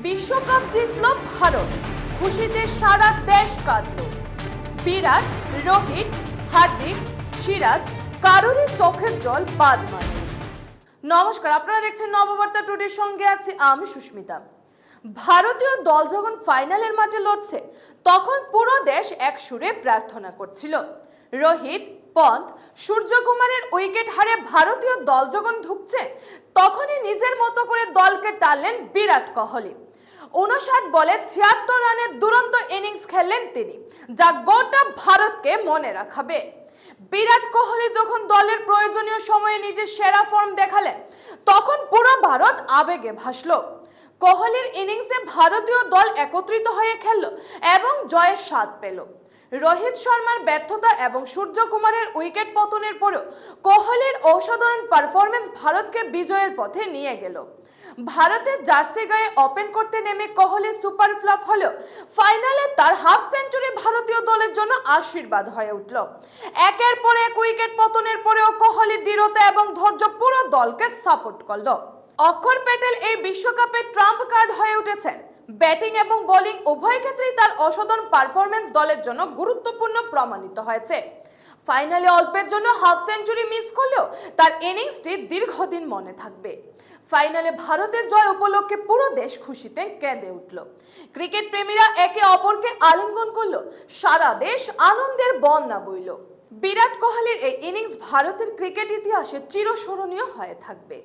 বিশ্বকাপ জিতল ভারত, খুশিতে সারা দেশ কাঁদল। বিরাট, রোহিত, হার্দিক, সিরাজ কারোরই চোখের জল বাদ মানে। নমস্কার, আপনারা দেখছেন নববার্তা টুডের সঙ্গে আছি আমি সুস্মিতা। ভারতীয় দল যখন ফাইনালের মাঠে লড়ছে তখন পুরো দেশ এক সুরে প্রার্থনা করছিল। রোহিত, পন্থ, সূর্যকুমারের উইকেট হারে ভারতীয় দল যখন ধুঁকছে তখনই নিজের মতো করে দলকে টানলেন বিরাট কোহলি। 59 বলে 76 রানের দুরন্ত ইনিংস খেললেন তিনি, যা গোটা ভারতকে মনে রাখাবে। বিরাট কোহলি যখন দলের প্রয়োজনীয় সময়ে নিজের সেরা ফর্ম দেখালেন তখন পুরো ভারত আবেগে ভাসলো। কোহলির ইনিংসে ভারতীয় দল একত্রিত হয়ে খেলল এবং জয়ের স্বাদ পেল। রোহিত শর্মার ব্যর্থতা এবং সূর্যকুমারের উইকেট পতনের পরেও কোহলির অসাধারণ পারফরমেন্স ভারতকে বিজয়ের পথে নিয়ে গেল। ভারতের জার্সি গায়ে ওপেন করতে নেমে কোহলি সুপার ফ্লপ হলেও ফাইনালে তার হাফ সেঞ্চুরি ভারতীয় দলের জন্য আশীর্বাদ হয়ে উঠল। একের পর এক উইকেট পতনের পরেও কোহলির দৃঢ়তা এবং ধৈর্য পুরো দলকে সাপোর্ট করলো। অক্ষর প্যাটেল এই বিশ্বকাপে ট্রাম্প কার্ড হয়ে উঠেছেন। ব্যাটিং এবং বোলিং উভয় ক্ষেত্রেই তার অসাধারণ পারফরমেন্স দলের জন্য গুরুত্বপূর্ণ প্রমাণিত হয়েছে। ফাইনালে অল্পের জন্য হাফ সেঞ্চুরি মিস করলেও তার ইনিংসটি দীর্ঘদিন মনে থাকবে। ফাইনালে ভারতের জয় উপলক্ষে পুরো দেশ খুশিতে কেঁদে উঠল। ক্রিকেট প্রেমীরা একে অপরকে আলিঙ্গন করলো, সারা দেশ আনন্দের বন্যা বইল। বিরাট কোহলির এই ইনিংস ভারতের ক্রিকেট ইতিহাসে চিরস্মরণীয় হয়ে থাকবে।